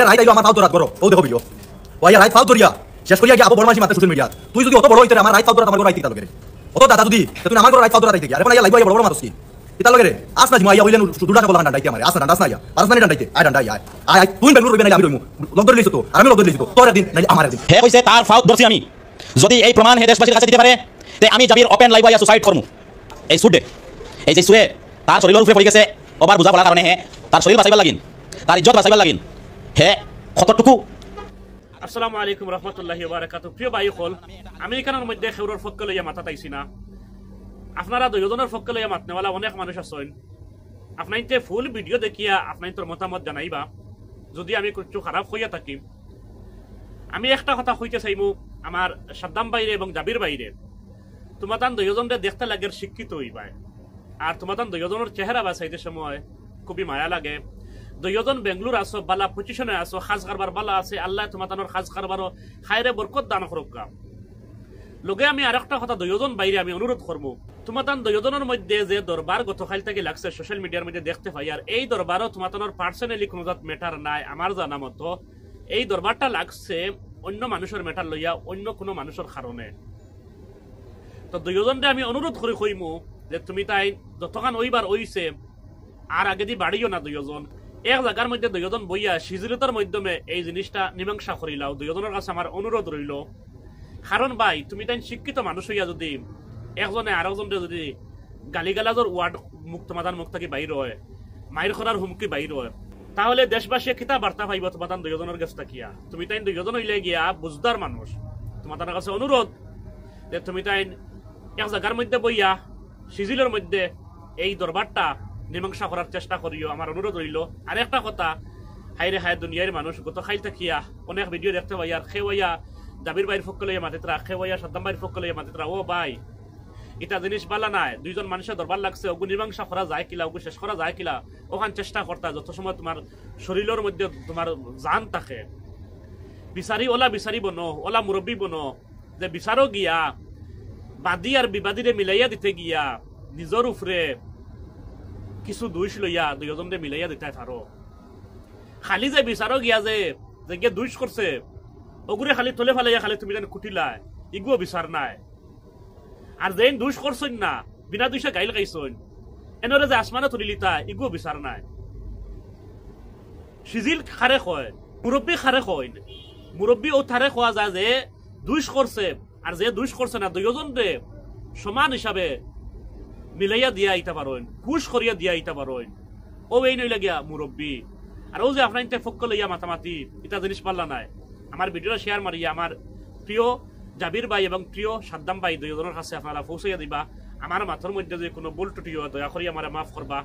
Right আইলো আমার ফাউ তোরা করো ও দেখো ভিডিও ওয়া রাইট ফাউ ধরিয়া শেষ করিয়া গিয়া আবু বড় মাসি মারতে সোশ্যাল মিডিয়া তুই যদি অত বড় হইতে আমার রাইট ফাউ তোরা আমার রাইট দিতা লগে অত দাদা যদি তুই আমার রাইট ফাউ তোরা দিতে আর এখন আইয়া লাইভ আইয়া বড় বড় মারছি ইতা লগে আস না জিমাইয়া হইলেন দুটা বলা ডান্ডাইতে আমার আস না ডান্ডাস না ইয়া পারস না ডান্ডাইতে আই ডান্ডাই আই তুই বেঙ্গলুরু রইবে না আমি রইমু লগ ধরে লইছ তো আর আমি লগ ধরে লইছ তো তোর দিন না আমার দিন হে কইছে তার ফাউ ধরছি আমি যদি এই প্রমাণ হে দেশবাসীর কাছে দিতে পারে তে আমি জাবির ওপেন লাইভ আইয়া সুসাইড করমু এই সুডে এই যে সুয়ে তার শরীরের উপরে পড়ে গেছে ওবার বুঝা পড়ার কারণে হে তার শরীর বাঁচাইবার লাগিন তার ইজ্জত বাঁচাইবার লাগিন হে কতটুকু। আসসালামু আলাইকুম রহমতুল্লাহি ওয়া বারাকাতুহু। প্রিয় ভাই হল আমি এখানের মধ্যে খেউরের পক্ষ লইয়া মাথা তাইছি না, আপনারা দুজনের পক্ষ লইয়া মাতনেওয়ালা অনেক মানুষ আছেন। আপনাইতে ফুল ভিডিও দেখিয়া আপনাইতর মতামত জানাইবা। যদি আমি কিছু খারাপ হইয়া থাকি, আমি একটা কথা কইতে চাইমু আমার সাদ্দাম বাইরে এবং জাবির বাইরে, তোমাদান দুজনরে দেখতে লাগে শিক্ষিত হইবা, আর তোমাদান দুজনের চেহারা বাছাইতে সময় খুবই মায়া লাগে। দুজন বেঙ্গলুর আসো, বালা পজিশনে আসো, খাজ কারবার বালা আছে, আল্লাহ তোমাদানোর খাজ কারবারও খায়রে বরকত দান করুক। লগে আমি আরেকটা কথা দুজন বাইরে আমি অনুরোধ করবো, তোমাদান দুজনের মধ্যে যে দরবার গতকাল থেকে লাগছে সোশ্যাল মিডিয়ার মধ্যে দেখতে পাই, আর এই দরবারও তোমাদানোর পার্সোনালি কোনো ম্যাটার নাই আমার জানা মতো। এই দরবারটা লাগছে অন্য মানুষের ম্যাটার লইয়া, অন্য কোনো মানুষের কারণে। তো দুজনরে আমি অনুরোধ করে কইমু যে তুমি তাই যতক্ষণ ওইবার ওইছে আর আগে দিয়ে বাড়িও না, দুজন এক জায়গার মধ্যে দুজন বইয়া সিজুলতার মাধ্যমে এই জিনিসটা মীমাংসা করিলাও। দুজনের কাছে আমার অনুরোধ রইল, কারণ ভাই তুমি তাই শিক্ষিত মানুষ হইয়া যদি একজনে আরেকজনরে যদি গালিগালাজর ওয়ার্ড মুক্ত মাদান মুখ থেকে বাইর হয়, মাইর করার হুমকি বাইর হয়, তাহলে দেশবাসী কিতা বার্তা পাইব তোমাদান দুজনের কাছ থাকিয়া? তুমি তাই দুজন হইলে গিয়া বুঝদার মানুষ, তোমাদের কাছে অনুরোধ যে তুমি তাই এক জায়গার মধ্যে বইয়া সিজিলের মধ্যে এই দরবারটা মীমাংসা করার চেষ্টা করিও, আমার অনুরোধ রইল। আর একটা কথা, হাইরে হায় দুনিয়ার মানুষ গত খাইল থাকিয়া অনেক ভিডিও দেখতে পাই, আর খেওয়া জাবির ভাইয়ের পক্ষ লইয়া মাতিতরা, খেওয়া সাদ্দাম ভাইয়ের পক্ষ লইয়া মাতিতরা। ও ভাই, এটা জিনিস বালা নাই, দুইজন মানুষের দরবার লাগছে, ওগু মীমাংসা করা যায় কিলা, ওগু শেষ করা যায় কিলা, ওখান চেষ্টা করতা যত সময় তোমার শরীরের মধ্যে তোমার জান থাকে। বিচারি ওলা বিচারি বনো, ওলা মুরব্বী বনো, যে বিচারও গিয়া বাদী আর বিবাদীরে মিলাইয়া দিতে গিয়া নিজের উপরে কিছু দুইশ লইয়া দুজনরে মিলাইয়া দিতে পারো। খালি যে বিচারও গিয়া যে গিয়ে দুইশ করছে ওগুরে খালি তলে ফেলাইয়া খালি তুমি যেন কুটিলা, ইগুও বিচার নাই। আর যেন দুইশ করছেন না, বিনা দুইশে গাইল গাইছেন, এনেরে যে আসমানে তুলি লিতা, ইগুও বিচার নাই। সিজিল খারে কয়, মুরব্বী খারে কয়, মুরব্বী ও থারে খোয়া যায় যে দুইশ করছে, আর যে দুইশ করছে না দুজনরে সমান হিসাবে মিলাইয়া দিয়া আইতা পারেন, খুশ করিয়া দিয়া আইতা পারেন। ও এই নইলা গিয়া মুরব্বী। আর ও যে আপনার ফক্ক লইয়া মাতামাতি, এটা জিনিস পারলা নাই। আমার ভিডিওটা শেয়ার মারিয়া আমার প্রিয় জাবির ভাই এবং প্রিয় সাদ্দাম ভাই দুজনের কাছে আপনারা পৌঁছাইয়া দিবা। আমার মাথার মধ্যে যে কোনো ভুল ত্রুটি হয় দয়া করি আমার মাফ করবা।